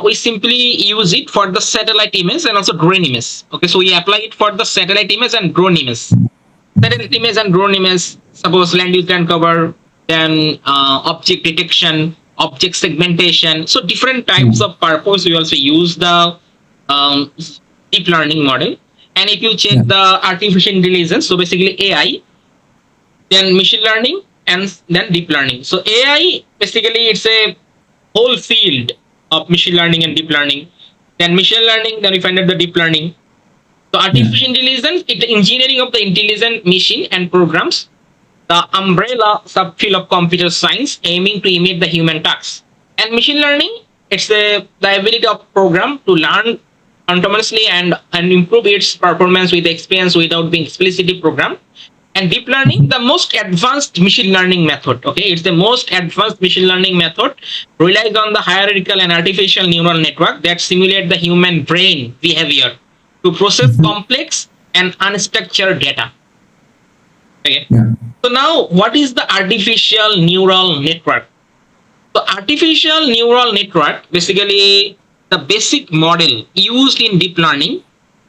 we simply use it for the satellite image and also drone image. Okay, so we apply it for the satellite image and drone image. Satellite image and drone image, suppose land use and cover, then object detection, object segmentation. So different types of purpose we also use the um, deep learning model. And if you check the artificial intelligence, so basically AI, then machine learning, and then deep learning. So AI basically it's a whole field of machine learning and deep learning. Then machine learning, then we find out the deep learning. So artificial intelligence is the engineering of the intelligent machine and programs, the umbrella subfield of computer science aiming to imitate the human tasks. And machine learning, it's the ability of program to learn autonomously and improve its performance with experience without being explicitly programmed. And deep learning, the most advanced machine learning method. Okay, it's the most advanced machine learning method, relies on the hierarchical and artificial neural network that simulate the human brain behavior to process complex and unstructured data. Okay. Yeah. So now, what is the artificial neural network? So artificial neural network, basically the basic model used in deep learning.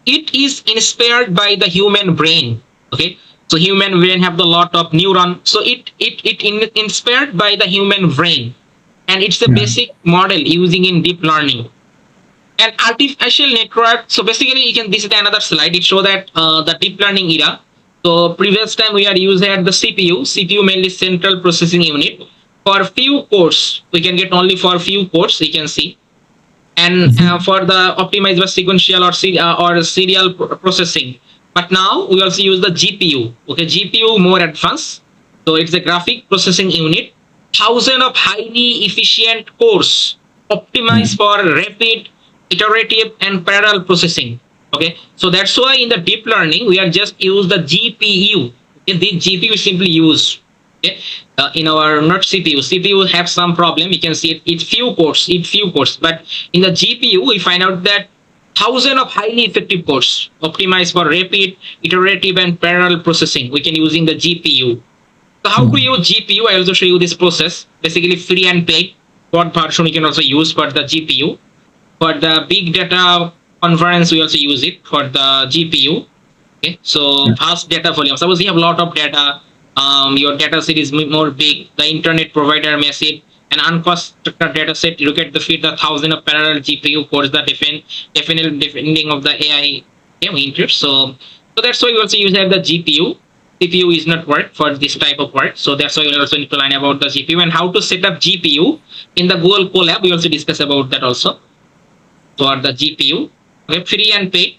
It is inspired by the human brain. Okay, so human brain have the lot of neuron. So inspired by the human brain, and it's the basic model using in deep learning. And artificial network. So basically, you can, this is another slide. It show that the deep learning era. So previous time we are using the CPU. CPU mainly central processing unit. For few cores, we can get only for few cores. You can see, and for the optimized by sequential or serial processing. But now we also use the GPU. Okay, GPU more advanced. So it's a graphic processing unit. Thousands of highly efficient cores optimized for rapid, iterative, and parallel processing. Okay, so that's why in the deep learning we are just use the GPU. Okay, the GPU is simply used. Okay, in our not CPU. CPU have some problem. You can see it's few cores. But in the GPU we find out that thousands of highly effective cores optimized for rapid, iterative, and parallel processing. We can using the GPU. So how to use GPU? I also show you this process. Basically free and paid. What version you can also use for the GPU. For the big data conference, we also use it for the GPU. Okay, so fast data volume. Suppose you have a lot of data. Your data set is more big. The internet provider massive. An unstructured data set. You get the feed the thousand of parallel GPU cores. The depending of the AI interest. So that's why we also use the GPU. CPU is not work for this type of work. So that's why we also need to learn about the GPU and how to set up GPU in the Google Colab. We also discuss about that also. For the GPU, okay, free and paid.